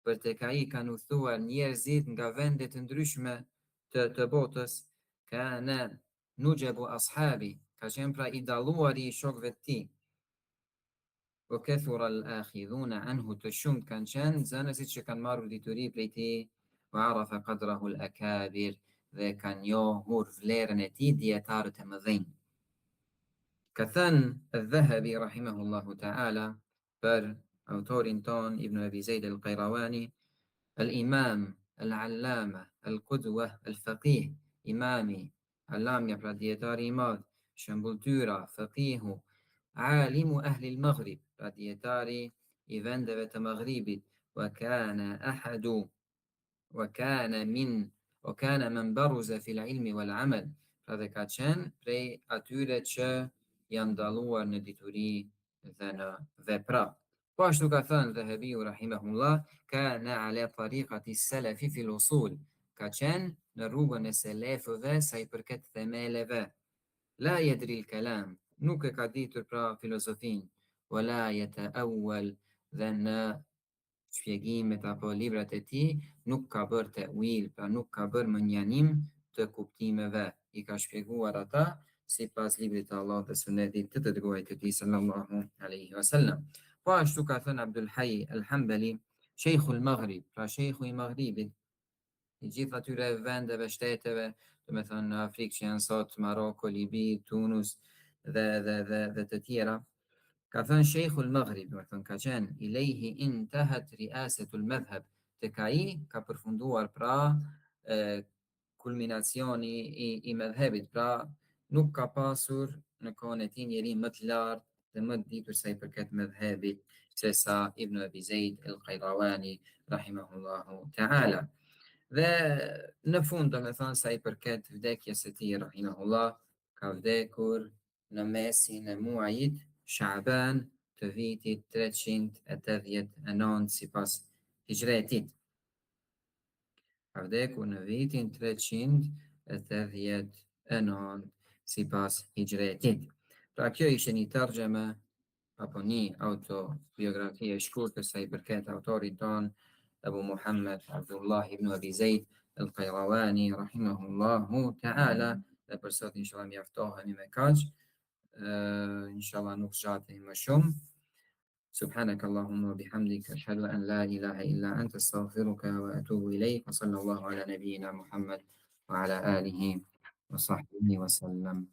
për tek ai kanë udhëtuar njerëzit nga vende të ndryshme të botës, kana nujabu ashabi, ka qenë pra i dalluari i shokëve të tij. وكثر الآخذون عنه تشم كان شان زانسيت شكان مارو ديتوري بريتي وعرف قدره الأكابر ذا كان يوهور فليرنتي دياتار تمذين كثان الذهبي رحمه الله تعالى بر أوتورينتون ابن أبي زيد القيرواني الإمام العلامة القدوة الفقيه إمامي علام يبرا دياتاري ماذ شمبولتورا فقيه عالم أهل المغرب راديتاري إيفاندفة مغربي وكان من برز في العلم والعمل هذا كاتشان بري أتولتش يندلور نديتوري ذنا ذبرا واشتو كثان ذهبي رحمه الله كان على طريقة السلف في الوصول كاتشان نروب نسلف ذا سيبركت ثمال ذا لا يدري الكلام nuk e ka ditur pra filozofin, wala yata'awwal, dhe në shpjegimet apo librat e tij nuk ka bërë ta'wil, pra nuk ka bërë mënjanim të kuptimeve, i ka shpjeguar ata sipas librit të Allahut dhe sunetit të dërguarit të tij sallallahu alaihi wasallam. Po ashtu ka thënë Abdul Hayy al-Hanbali, Sheikhul Maghrib, pra Sheikhu i Maghribit, i gjithë atyre vendeve, shteteve, do me thënë në Afrikë që janë sot, Maroko, Libi, Tunus, dhe të tjera. Ka thënë Sheikhul Maghrib, do të thënë ka qenë ilayhi intahat riasatul madhhab, tek ai ka përfunduar pra kulminacioni i madhhabit, pra nuk ka pasur në kohën e tij njeri më të lartë dhe më të ditur sa i përket madhhabit se sa Ibn Abi Zaid al-Qayrawani rahimahullahu ta'ala. Dhe në fund do me thonë sa i përket vdekjes së tij rahimahullah, ka vdekur në mesin e muajit Sha'ban të vitit 389 sipas hijretit. Ka vdekur në vitin 389 sipas hijretit. Pra kjo ishte një tarxheme apo një autobiografi e shkurtër sa i përket autorit ton Abu Muhammad Abdullah ibn Abi Zaid al-Qayrawani rahimahullahu ta'ala. Dhe për sot inshallah mjaftohemi me kaq. Inshallah nuk zgjatemi më shumë. سبحانك اللهم وبحمدك أشهد أن لا إله إلا أنت أستغفرك وأتوب إليك وصلى الله على نبينا محمد وعلى آله وصحبه وسلم.